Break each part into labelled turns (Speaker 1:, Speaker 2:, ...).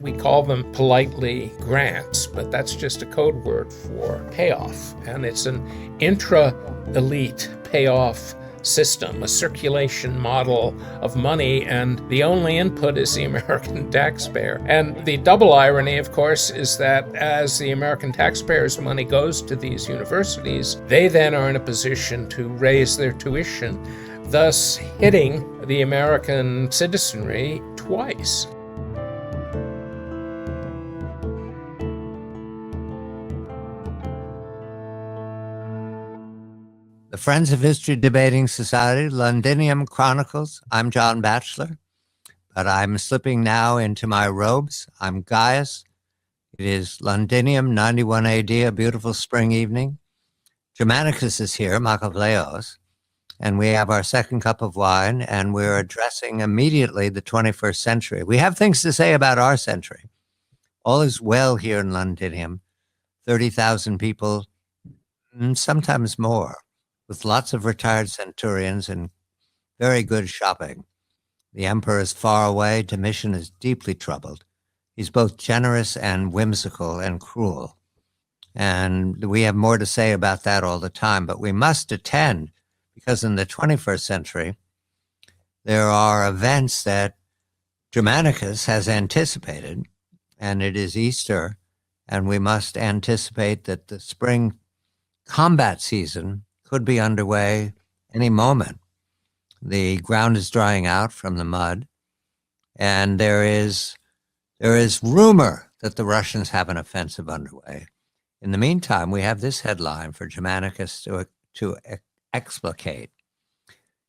Speaker 1: We call them politely grants, but that's just a code word for payoff. And it's an intra-elite payoff system, a circulation model of money, and the only input is the American taxpayer. And the double irony, of course, is that as the American taxpayers' money goes to these universities, they then are in a position to raise their tuition, thus hitting the American citizenry twice.
Speaker 2: The Friends of History Debating Society, Londinium Chronicles. I'm John Batchelor, but I'm slipping now into my robes. I'm Gaius. It is Londinium, 91 AD, a beautiful spring evening. Germanicus is here, Vlahos, and we have our second cup of wine, and we're addressing immediately the 21st century. We have things to say about our century. All is well here in Londinium, 30,000 people, sometimes more, with lots of retired centurions and very good shopping. The emperor is far away. Domitian is deeply troubled. He's both generous and whimsical and cruel. And we have more to say about that all the time, but we must attend, because in the 21st century, there are events that Germanicus has anticipated, and it is Easter, and we must anticipate that the spring combat season could be underway any moment. The ground is drying out from the mud, and there is rumor that the Russians have an offensive underway. In the meantime, we have this headline for Germanicus to explicate.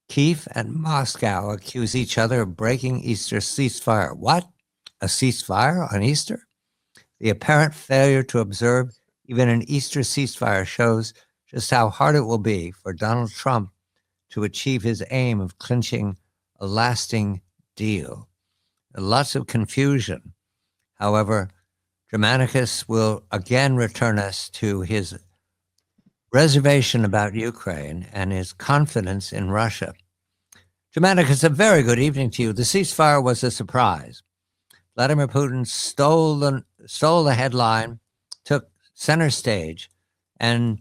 Speaker 2: Kiev and Moscow accuse each other of breaking Easter ceasefire. What? A ceasefire on Easter? The apparent failure to observe even an Easter ceasefire shows just how hard it will be for Donald Trump to achieve his aim of clinching a lasting deal. Lots of confusion. However, Germanicus will again return us to his reservation about Ukraine and his confidence in Russia. Germanicus, a very good evening to you. The ceasefire was a surprise. Vladimir Putin stole the headline, took center stage, and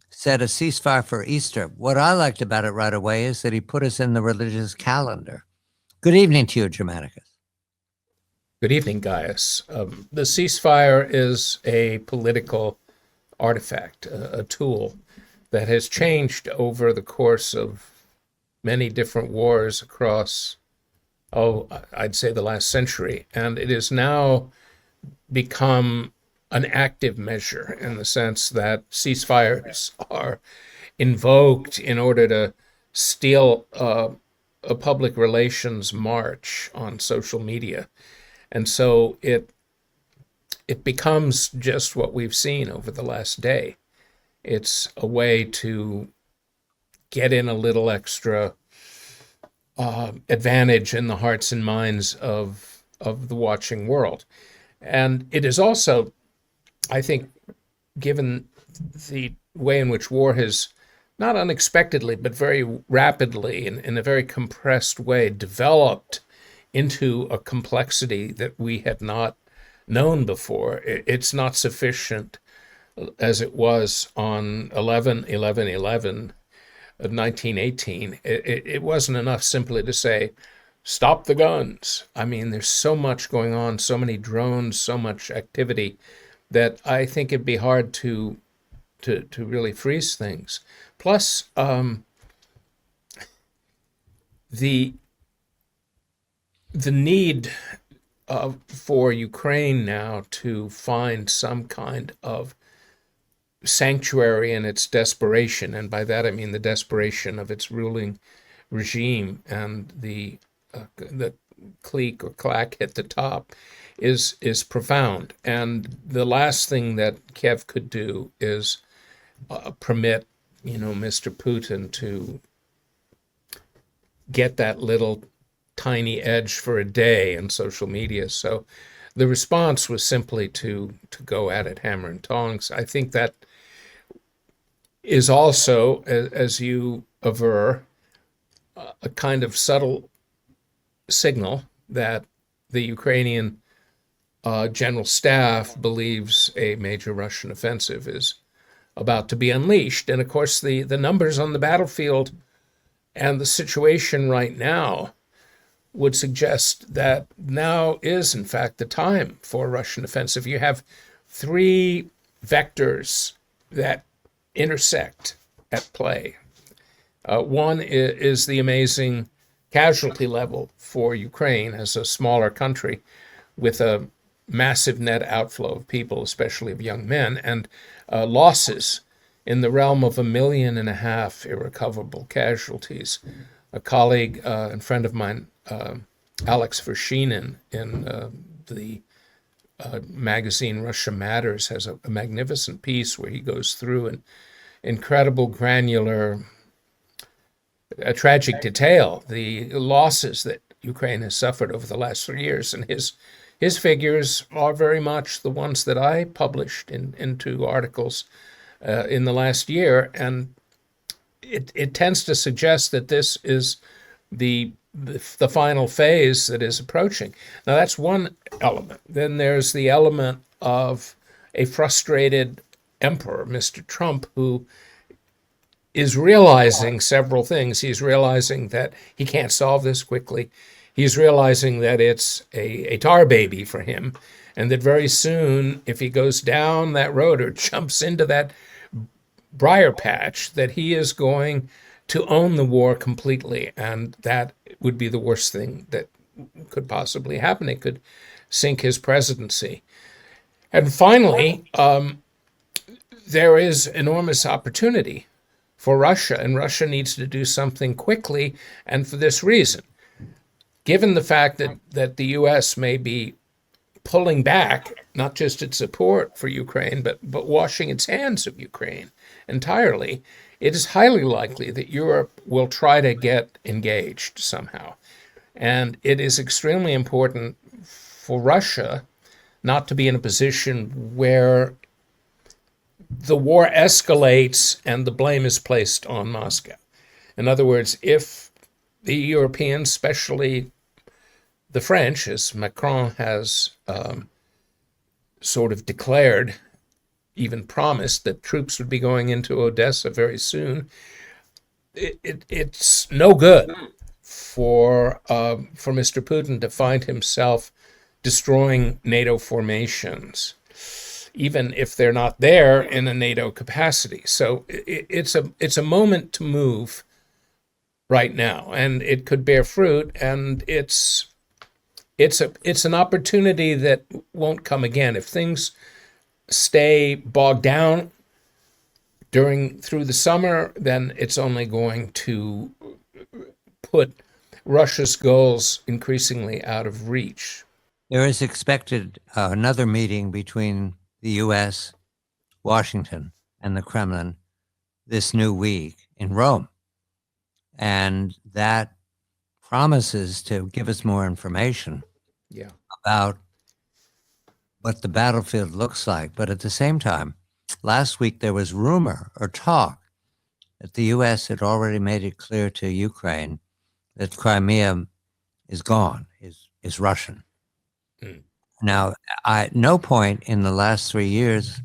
Speaker 2: said a ceasefire for Easter. What I liked about it right away is that he put us in the religious calendar. Good evening to you, Germanicus.
Speaker 1: Good evening, Gaius. The ceasefire is a political artifact, a tool that has changed over the course of many different wars across, I'd say the last century. And it has now become an active measure in the sense that ceasefires are invoked in order to steal a public relations march on social media. And so it becomes just what we've seen over the last day. It's a way to get in a little extra advantage in the hearts and minds of the watching world. And it is also, I think, given the way in which war has, not unexpectedly, but very rapidly, in a very compressed way, developed into a complexity that we had not known before. It's not sufficient, as it was on 11/11/11 of 1918. It wasn't enough simply to say, stop the guns. I mean, there's so much going on, so many drones, so much activity, that I think it'd be hard to really freeze things. Plus, the need for Ukraine now to find some kind of sanctuary in its desperation, and by that I mean the desperation of its ruling regime and the clique or claque at the top, is profound. And the last thing that Kiev could do is permit, Mr. Putin to get that little tiny edge for a day in social media. So the response was simply to go at it hammer and tongs. I think that is also, as you aver, a kind of subtle signal that the Ukrainian general staff believes a major Russian offensive is about to be unleashed. And of course, the numbers on the battlefield and the situation right now would suggest that now is, in fact, the time for a Russian offensive. You have three vectors that intersect at play. One is the amazing casualty level for Ukraine as a smaller country with a massive net outflow of people, especially of young men, and losses in the realm of 1.5 million irrecoverable casualties. A colleague and friend of mine, Alex Vershinin, in the magazine Russia Matters, has a magnificent piece where he goes through an incredible granular, tragic detail, the losses that Ukraine has suffered over the last 3 years. And his figures are very much the ones that I published into articles in the last year. And it tends to suggest that this is the final phase that is approaching. Now, that's one element. Then there's the element of a frustrated emperor, Mr. Trump, who is realizing several things. He's realizing that he can't solve this quickly. He's realizing that it's a tar baby for him, and that very soon, if he goes down that road or jumps into that briar patch, that he is going to own the war completely, and that would be the worst thing that could possibly happen. It could sink his presidency. And finally, there is enormous opportunity for Russia, and Russia needs to do something quickly, and for this reason. Given the fact that the U.S. may be pulling back, not just its support for Ukraine, but washing its hands of Ukraine entirely, it is highly likely that Europe will try to get engaged somehow. And it is extremely important for Russia not to be in a position where the war escalates and the blame is placed on Moscow. In other words, if the Europeans, especially the French, as Macron has sort of declared, even promised that troops would be going into Odessa very soon, it's no good for Mr. Putin to find himself destroying NATO formations, even if they're not there in a NATO capacity. So it's a moment to move right now, and it could bear fruit, and it's an opportunity that won't come again. If things stay bogged down through the summer, then it's only going to put Russia's goals increasingly out of reach.
Speaker 2: There is expected another meeting between the U.S., Washington, and the Kremlin this new week in Rome. And that promises to give us more information about what the battlefield looks like. But at the same time, last week there was rumor or talk that the U.S. had already made it clear to Ukraine that Crimea is gone, is Russian. Now, at no point in the last 3 years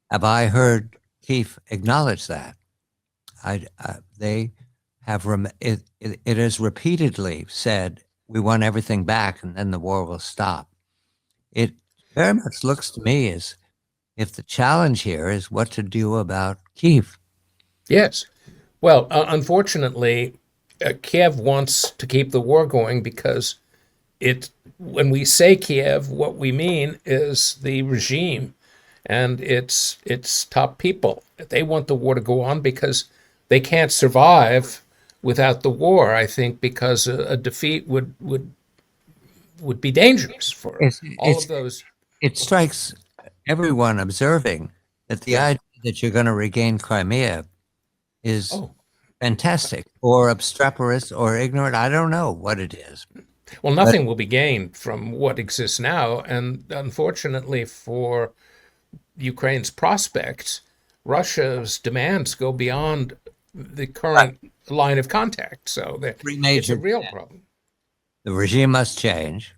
Speaker 2: have I heard Kyiv acknowledge that. They have it has repeatedly said, we want everything back and then the war will stop. It very much looks to me as if the challenge here is what to do about Kyiv.
Speaker 1: Yes. Well, unfortunately, Kiev wants to keep the war going because when we say Kiev, what we mean is the regime and its top people. They want the war to go on because they can't survive without the war, I think, because a defeat would be dangerous for all of those.
Speaker 2: It strikes everyone observing that the idea that you're going to regain Crimea is fantastic or obstreperous or ignorant. I don't know what it is.
Speaker 1: Well, nothing will be gained from what exists now. And unfortunately for Ukraine's prospects, Russia's demands go beyond the current line of contact. So it's a real problem.
Speaker 2: The regime must change.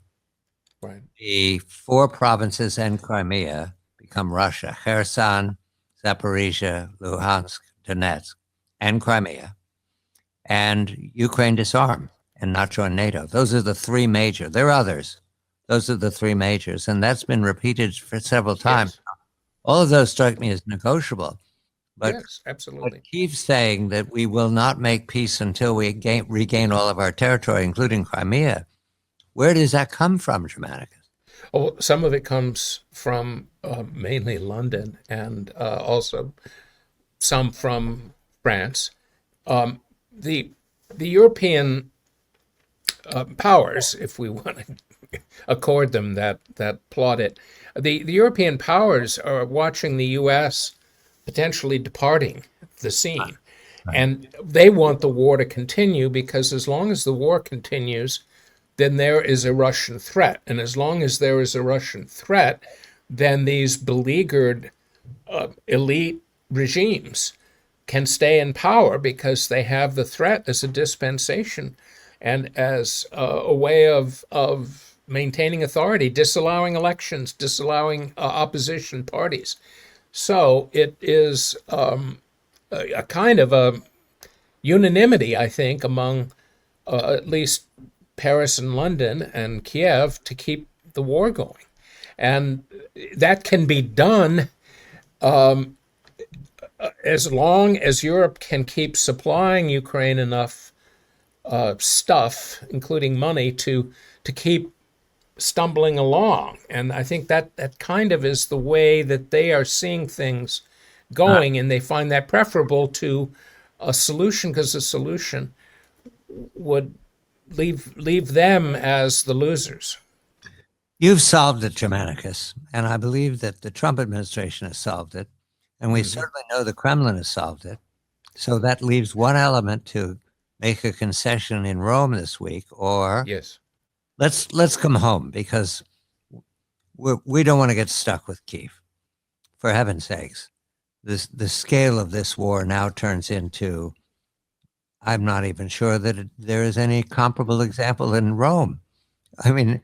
Speaker 1: Right.
Speaker 2: the 4 provinces and Crimea become Russia: Kherson, Zaporizhia, Luhansk, Donetsk, and Crimea, and Ukraine disarm and not join NATO. Those are the 3 major. There are others. Those are the 3 majors, and that's been repeated for several times.
Speaker 1: Yes.
Speaker 2: All of those strike me as negotiable, but
Speaker 1: Yes, absolutely.
Speaker 2: keeps saying that we will not make peace until we regain all of our territory, including Crimea. Where does that come from, Germanicus?
Speaker 1: Oh, some of it comes from mainly London and also some from France. Um, the the European powers, if we want to accord them that plaudit, the European powers are watching the U.S. potentially departing the scene,
Speaker 2: Right.
Speaker 1: and they want the war to continue because as long as the war continues, then there is a Russian threat, and as long as there is a Russian threat, then these beleaguered elite regimes can stay in power because they have the threat as a dispensation and as a way of maintaining authority, disallowing elections, disallowing opposition parties. So it is a kind of a unanimity, I think, among at least Paris and London and Kiev to keep the war going. And that can be done as long as Europe can keep supplying Ukraine enough stuff, including money, to keep stumbling along. And I think that kind of is the way that they are seeing things going, and they find that preferable to a solution because a solution would leave them as the losers.
Speaker 2: You've solved it, Germanicus, and I believe that the Trump administration has solved it, and we certainly know the Kremlin has solved it. So that leaves one element to make a concession in Rome this week, or
Speaker 1: Yes.
Speaker 2: let's come home because we don't want to get stuck with Kiev. For heaven's sakes, the scale of this war now turns into, I'm not even sure that there is any comparable example in Rome. I mean,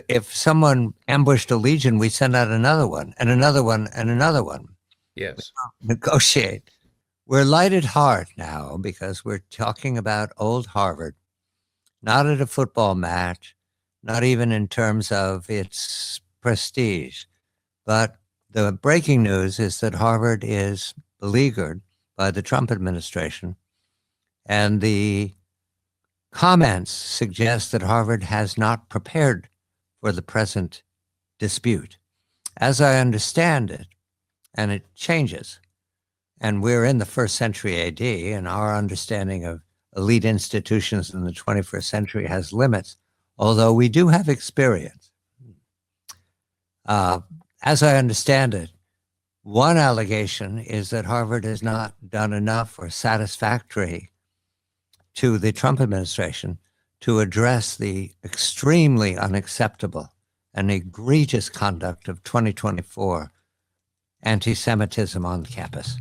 Speaker 2: if someone ambushed a legion, we send out another one and another one and another one.
Speaker 1: Yes.
Speaker 2: Negotiate. We're light at heart now because we're talking about old Harvard, not at a football match, not even in terms of its prestige. But the breaking news is that Harvard is beleaguered by the Trump administration, and the comments suggest that Harvard has not prepared for the present dispute. As I understand it, and it changes, and we're in the 1st century AD, and our understanding of elite institutions in the 21st century has limits, although we do have experience. As I understand it, one allegation is that Harvard has not done enough or satisfactory to the Trump administration to address the extremely unacceptable and egregious conduct of 2024 anti-Semitism on campus,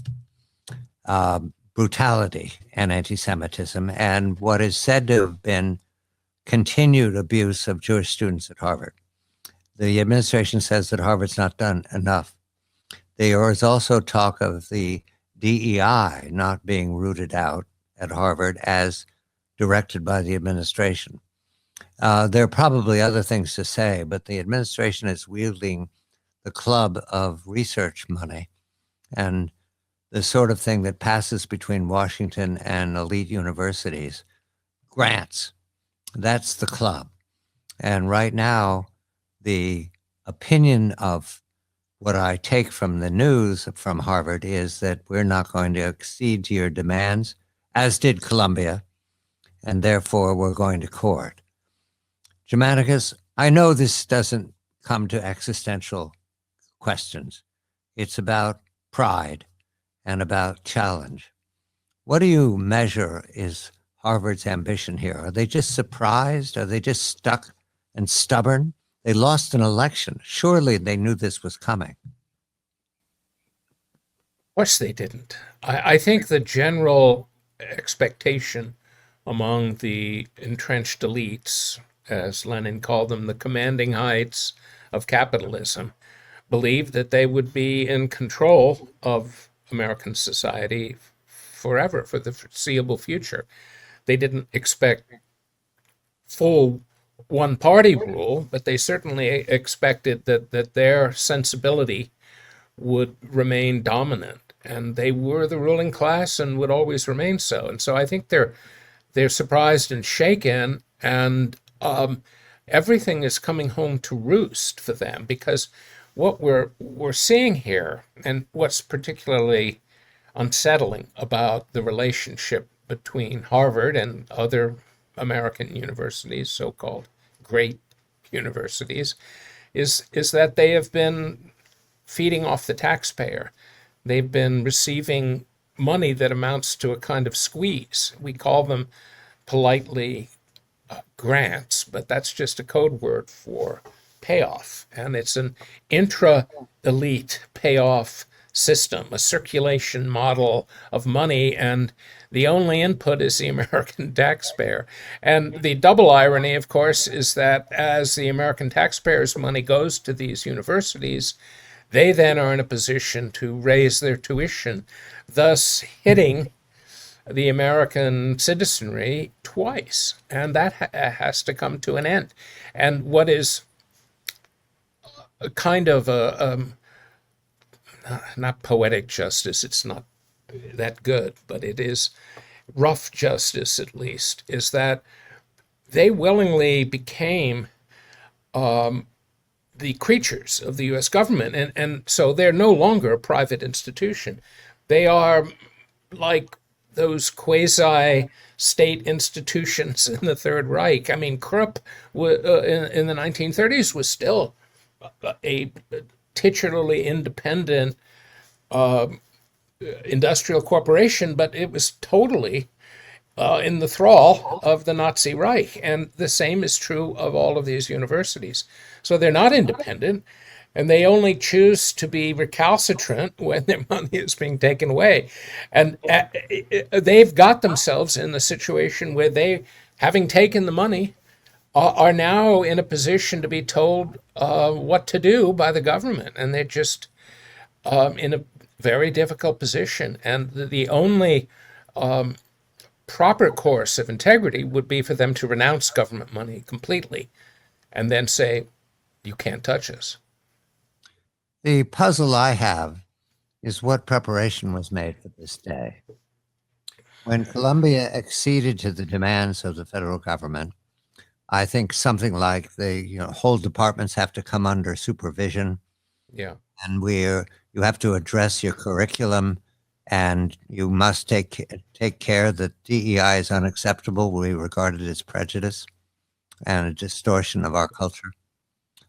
Speaker 2: brutality and anti-Semitism, and what is said to have been continued abuse of Jewish students at Harvard. The administration says that Harvard's not done enough. There is also talk of the DEI not being rooted out at Harvard as directed by the administration. There are probably other things to say, but the administration is wielding the club of research money and the sort of thing that passes between Washington and elite universities. Grants, that's the club. And right now, the opinion of what I take from the news from Harvard is that we're not going to accede to your demands, as did Columbia, and therefore we're going to court. Germanicus, I know this doesn't come to existential questions. It's about pride and about challenge. What do you measure is Harvard's ambition here? Are they just surprised? Are they just stuck and stubborn? They lost an election. Surely they knew this was coming.
Speaker 1: Of course they didn't. I think the general expectation among the entrenched elites as Lenin called them, the commanding heights of capitalism, believed that they would be in control of American society forever, for the foreseeable future. They didn't expect full one party rule, but they certainly expected that their sensibility would remain dominant. And they were the ruling class and would always remain so. And so I think they're surprised and shaken, and everything is coming home to roost for them, because what we're seeing here, and what's particularly unsettling about the relationship between Harvard and other American universities, so-called great universities, is that they have been feeding off the taxpayer. They've been receiving money that amounts to a kind of squeeze. We call them politely grants, but that's just a code word for payoff. And it's an intra-elite payoff system, a circulation model of money, and the only input is the American taxpayer. And the double irony, of course, is that as the American taxpayers' money goes to these universities, they then are in a position to raise their tuition, thus hitting the American citizenry twice. And that has to come to an end. And what is a kind of not poetic justice, it's not that good, but it is rough justice at least, is that they willingly became the creatures of the U.S. government. And so they're no longer a private institution. They are like those quasi-state institutions in the Third Reich. I mean, Krupp in the 1930s was still a titularly independent industrial corporation, but it was totally in the thrall of the Nazi Reich. And the same is true of all of these universities. So they're not independent, and they only choose to be recalcitrant when their money is being taken away. And they've got themselves in the situation where they, having taken the money, are now in a position to be told what to do by the government. And they're just in a very difficult position. And the only proper course of integrity would be for them to renounce government money completely and then say, you can't touch us.
Speaker 2: The puzzle I have is what preparation was made for this day. When Columbia acceded to the demands of the federal government, I think something like the whole departments have to come under supervision.
Speaker 1: Yeah.
Speaker 2: And you have to address your curriculum, and you must take care that DEI is unacceptable. We regard it as prejudice and a distortion of our culture.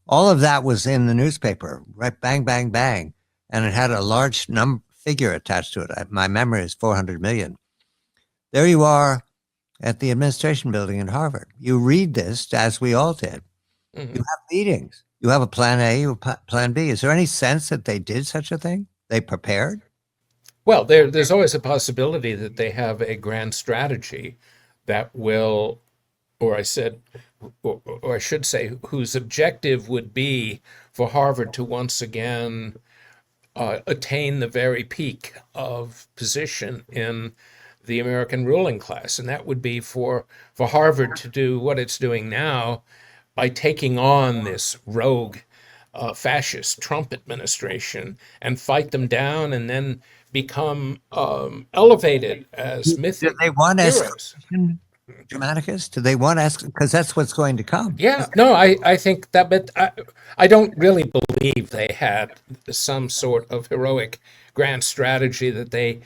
Speaker 2: All of that was in the newspaper, right? Bang, bang, bang. And it had a large figure attached to it. My memory is 400 million. There you are at the administration building at Harvard. You read this, as we all did. Mm-hmm. You have meetings. You have a plan A, you have a plan B. Is there any sense that they did such a thing? They prepared?
Speaker 1: Well, there's always a possibility that they have a grand strategy that will, or I should say, whose objective would be for Harvard to once again attain the very peak of position in the American ruling class. And that would be for Harvard to do what it's doing now by taking on this rogue fascist Trump administration and fight them down, and then become elevated as mythic heroes.
Speaker 2: Germanicus? Do they want to ask? Because that's what's going to come.
Speaker 1: Yeah, no, I think that, but I don't really believe they had some sort of heroic grand strategy that they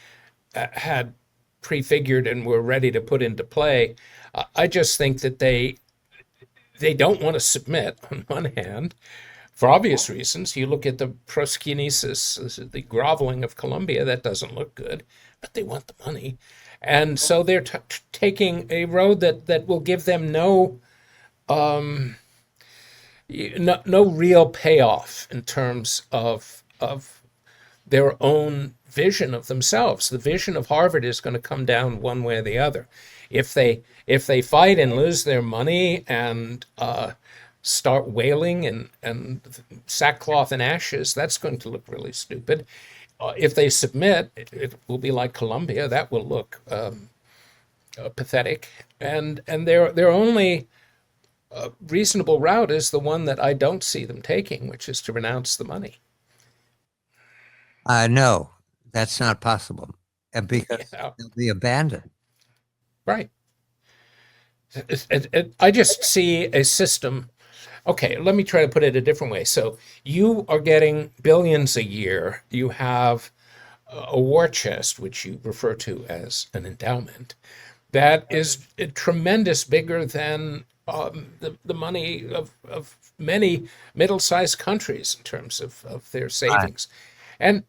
Speaker 1: had prefigured and were ready to put into play. I just think that they don't want to submit, on one hand, for obvious reasons. You look at the proskinesis, the groveling of Columbia, that doesn't look good, but they want the money. And so they're taking a road that will give them no real payoff in terms of their own vision of themselves. The vision of Harvard is going to come down one way or the other. If they fight and lose their money and start wailing and sackcloth and ashes, that's going to look really stupid. If they submit, it will be like Colombia. That will look pathetic. And their only reasonable route is the one that I don't see them taking, which is to renounce the money.
Speaker 2: No, that's not possible, because
Speaker 1: Yeah,
Speaker 2: they'll be abandoned.
Speaker 1: right. I just see a system. Okay, let me try to put it a different way. So you are getting billions a year. You have a war chest, which you refer to as an endowment, that is tremendous bigger than the money of many middle-sized countries in terms of their
Speaker 2: Right.
Speaker 1: savings. And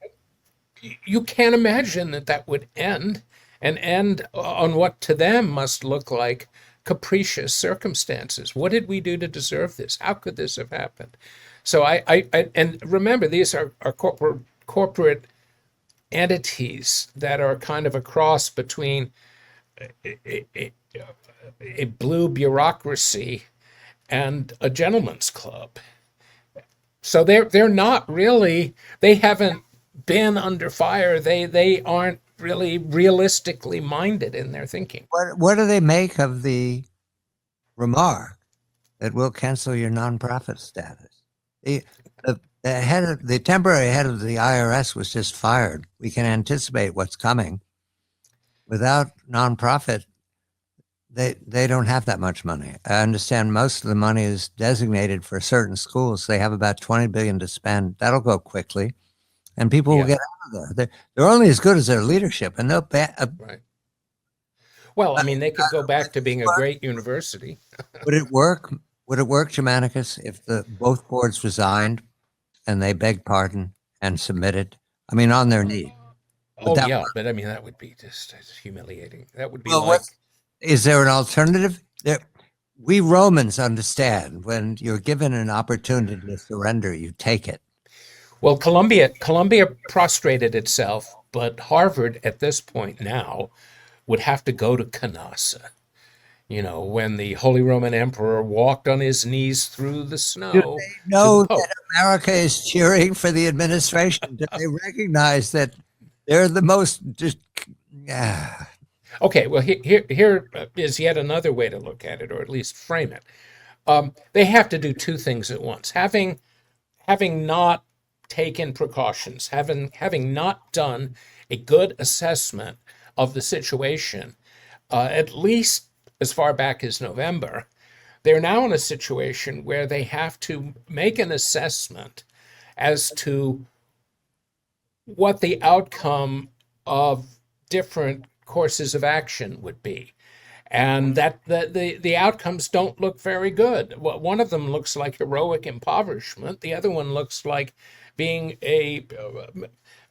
Speaker 1: you can't imagine that that would end and end on what to them must look like capricious circumstances. What did we do to deserve this? How could this have happened? So and remember, these are corporate entities that are kind of a cross between a, a, a blue bureaucracy and a gentleman's club. So they're not really, they haven't been under fire. They aren't really realistically minded in their thinking.
Speaker 2: What do they make of the remark that we'll cancel your nonprofit status? The temporary head of the IRS was just fired. We can anticipate what's coming. Without nonprofit, they don't have that much money. I understand most of the money is designated for certain schools. They have about $20 billion to spend. That'll go quickly, and people will
Speaker 1: Yeah,
Speaker 2: get out of there. They're only as good as their leadership, and they'll
Speaker 1: right. Well, I mean, they could go back to being a great university.
Speaker 2: would it work? Would it work, Germanicus, if both boards resigned and they begged pardon and submitted? I mean, on their knee. Would
Speaker 1: Oh
Speaker 2: that
Speaker 1: yeah,
Speaker 2: work?
Speaker 1: but I mean that would be just humiliating. That would be
Speaker 2: Well,
Speaker 1: like,
Speaker 2: is there an alternative? We Romans understand when you're given an opportunity to surrender, you take it.
Speaker 1: well, Columbia prostrated itself, but Harvard at this point now would have to go to Canassa. You know, when the Holy Roman Emperor walked on his knees through the
Speaker 2: Do
Speaker 1: snow
Speaker 2: they
Speaker 1: to the
Speaker 2: know that
Speaker 1: Pope.
Speaker 2: America is cheering for the administration? Do they recognize that they're the most just? Yeah.
Speaker 1: Okay, well, here is yet another way to look at it, or at least frame it. They have to do two things at once. Having not taken precautions, having not done a good assessment of the situation, at least as far back as November, they're now in a situation where they have to make an assessment as to what the outcome of different courses of action would be. And that the outcomes don't look very good. Well, one of them looks like heroic impoverishment. The other one looks like being a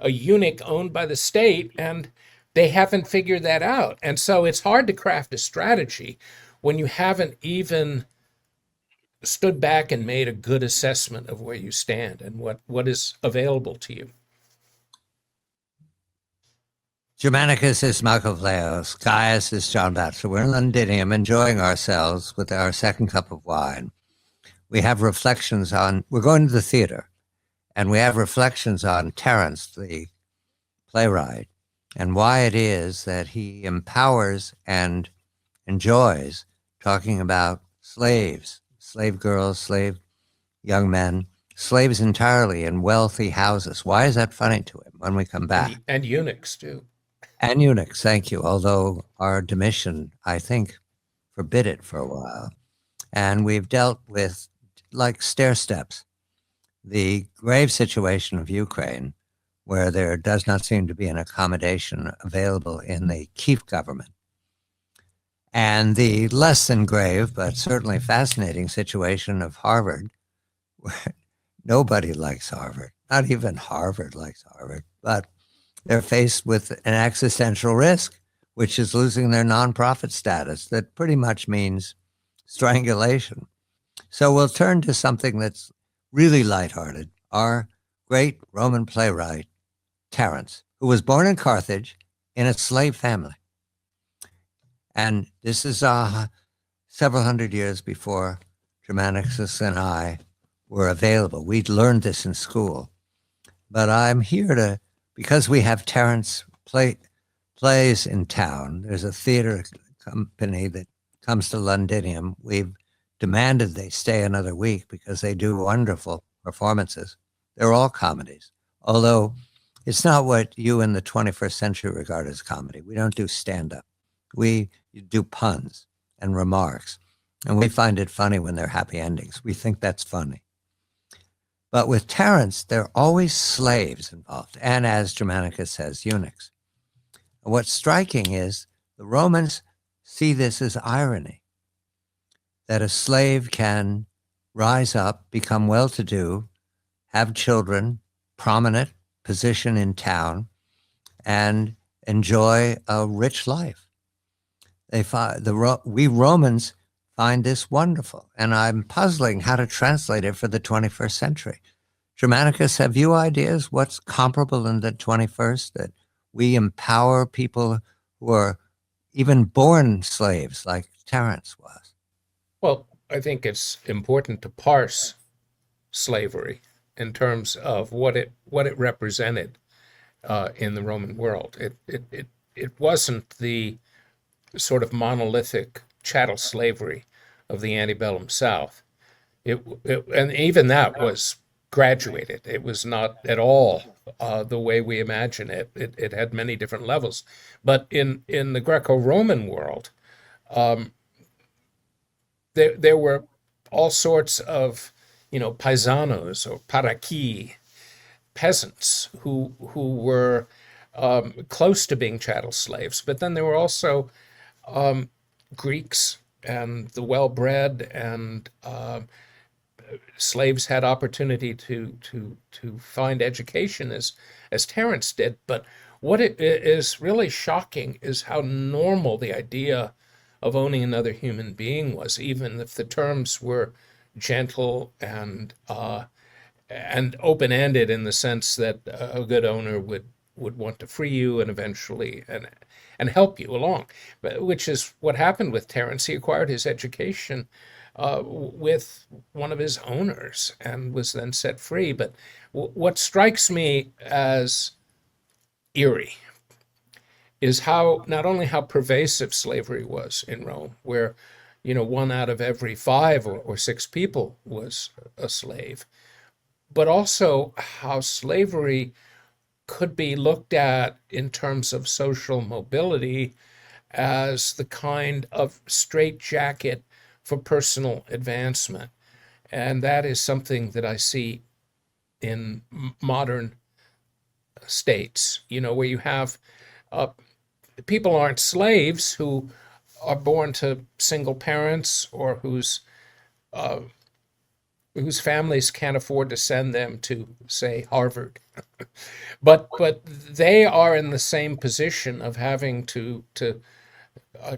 Speaker 1: eunuch owned by the state, and they haven't figured that out. And so it's hard to craft a strategy when you haven't even stood back and made a good assessment of where you stand and what is available to you.
Speaker 2: Germanicus is Michael Vlahos. Gaius is John Batchelor. We're in Londinium enjoying ourselves with our second cup of wine. We have reflections on, we're going to the theater, and we have reflections on Terence, the playwright, and why it is that he empowers and enjoys talking about slaves, slave girls, slave young men, slaves entirely in wealthy houses. Why is that funny to him when we come back?
Speaker 1: And eunuchs too.
Speaker 2: And eunuchs, thank you. Although our Domitian, I think, forbid it for a while. And we've dealt with, like stair steps, the grave situation of Ukraine, where there does not seem to be an accommodation available in the Kiev government. And the less than grave, but certainly fascinating situation of Harvard, where nobody likes Harvard. Not even Harvard likes Harvard, but they're faced with an existential risk, which is losing their nonprofit status. That pretty much means strangulation. So we'll turn to something that's really lighthearted. Our great Roman playwright, Terence, who was born in Carthage in a slave family. And this is several hundred years before Germanicus and I were available. We'd learned this in school. But I'm here because we have Terence plays in town. There's a theater company that comes to Londinium. We've demanded they stay another week because they do wonderful performances. They're all comedies, although it's not what you in the 21st century regard as comedy. We don't do stand-up. We do puns and remarks, and we find it funny when they're happy endings. We think that's funny. But with Terence, there are always slaves involved, and as Germanicus says, eunuchs. And what's striking is the Romans see this as irony, that a slave can rise up, become well-to-do, have children, prominent position in town, and enjoy a rich life. We Romans find this wonderful, and I'm puzzling how to translate it for the 21st century. Germanicus, have you ideas what's comparable in the 21st, that we empower people who are even born slaves like Terence was?
Speaker 1: Well, I think it's important to parse slavery in terms of what it represented in the Roman world. It wasn't the sort of monolithic chattel slavery of the antebellum South. And even that was graduated. It was not at all the way we imagine it. It had many different levels. But in the Greco-Roman world, there were all sorts of, paisanos or paraki, peasants who were close to being chattel slaves. But then there were also Greeks and the well-bred, and slaves had opportunity to find education as Terence did. But what it is really shocking is how normal the idea of owning another human being was, even if the terms were gentle and open-ended, in the sense that a good owner would want to free you and eventually and help you along, which is what happened with Terence. He acquired his education with one of his owners and was then set free. But what strikes me as eerie is not only how pervasive slavery was in Rome, where 1 out of every 5 or 6 people was a slave, but also how slavery could be looked at in terms of social mobility as the kind of straitjacket for personal advancement. And that is something that I see in modern states, where you have people aren't slaves who are born to single parents or whose families can't afford to send them to, say, Harvard. But they are in the same position of having to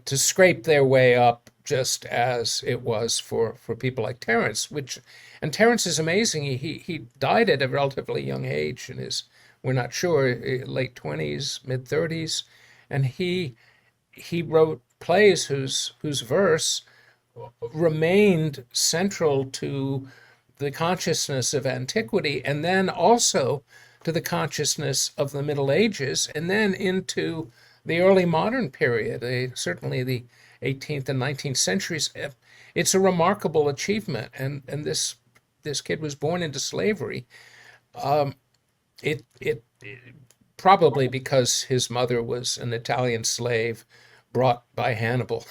Speaker 1: scrape their way up, just as it was for people like Terence. And Terence is amazing. He died at a relatively young age, in his, we're not sure, late 20s, mid 30s, and he wrote plays whose verse remained central to the consciousness of antiquity, and then also to the consciousness of the Middle Ages, and then into the early modern period, certainly the 18th and 19th centuries. It's a remarkable achievement, and this kid was born into slavery. It probably because his mother was an Italian slave brought by Hannibal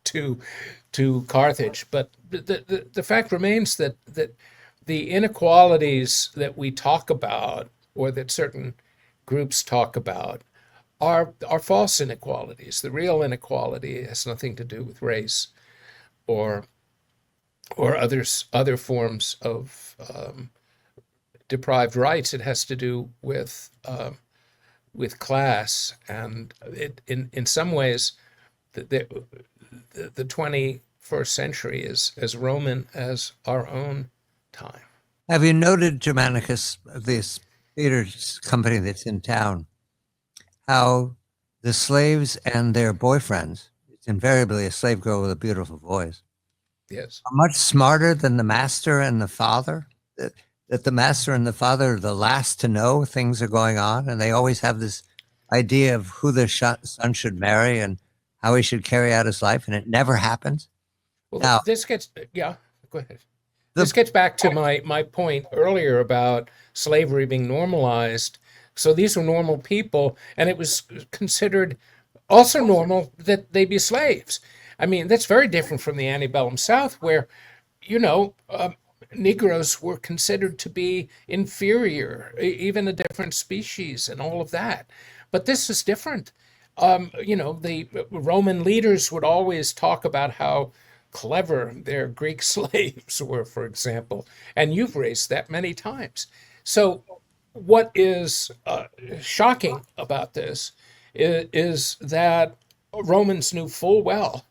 Speaker 1: to Carthage. But the fact remains that the inequalities that we talk about, or that certain groups talk about, are false inequalities. The real inequality has nothing to do with race or other forms of deprived rights. It has to do with class, and in some ways, the 21st century is as Roman as our own time.
Speaker 2: Have you noted, Germanicus, this theater company that's in town, how the slaves and their boyfriends, It's invariably a slave girl with a beautiful voice.
Speaker 1: Yes.
Speaker 2: Are much smarter than the master and the father. That the master and the father are the last to know things are going on, and they always have this idea of who their son should marry and how he should carry out his life, and it never happens.
Speaker 1: Well,
Speaker 2: Now,
Speaker 1: this gets, yeah, go ahead.
Speaker 2: The-
Speaker 1: This gets back to my point earlier about slavery being normalized. So these were normal people, and it was considered also normal that they be slaves. I mean, that's very different from the antebellum South, where, you know, Negroes were considered to be inferior, even a different species and all of that. But this is different. You know, the Roman leaders would always talk about how clever their Greek slaves were, for example. And you've raised that many times. So, what is shocking about this is that Romans knew full well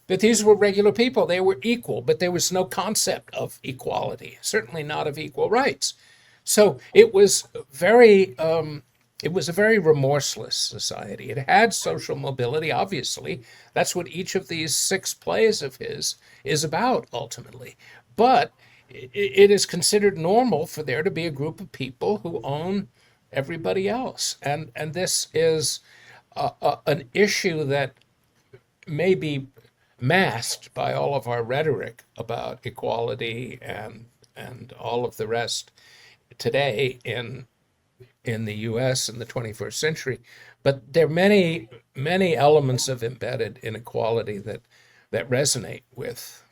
Speaker 1: that these were regular people. They were equal, but there was no concept of equality, certainly not of equal rights. So it was a very remorseless society. It had social mobility, obviously. That's what each of these 6 plays of his is about, ultimately. But it is considered normal for there to be a group of people who own everybody else. And this is an issue that may be masked by all of our rhetoric about equality and all of the rest today in the U.S. in the 21st century. But there are many elements of embedded inequality that resonate with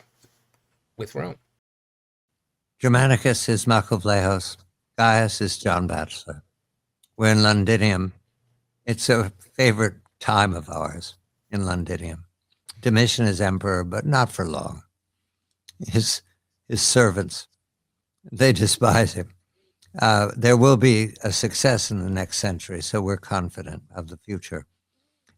Speaker 1: Rome.
Speaker 2: Germanicus is Michael Vlahos. Gaius is John Batchelor. We're in Londinium. It's a favorite time of ours in Londinium. Domitian is emperor, but not for long. His servants, they despise him. There will be a success in the next century, so we're confident of the future.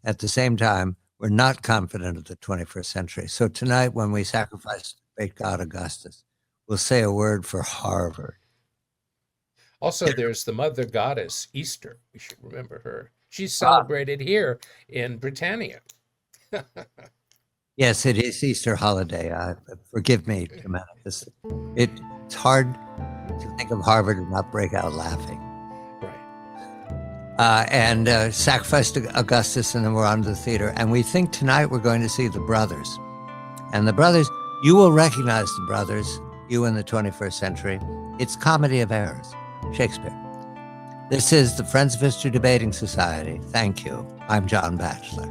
Speaker 2: At the same time, we're not confident of the 21st century. So tonight, when we sacrifice the great god Augustus, we'll say a word for Harvard.
Speaker 1: Also, there's the mother goddess, Easter. We should remember her. She's celebrated here in Britannia.
Speaker 2: Yes, it is Easter holiday. Forgive me, Germanicus. It's hard to think of Harvard and not break out laughing.
Speaker 1: Right.
Speaker 2: And sacrifice to Augustus, and then we're on to the theater. And we think tonight we're going to see the brothers. And the brothers, you will recognize the brothers, you in the 21st century. It's Comedy of Errors, Shakespeare. This is the Friends of History Debating Society. Thank you. I'm John Batchelor.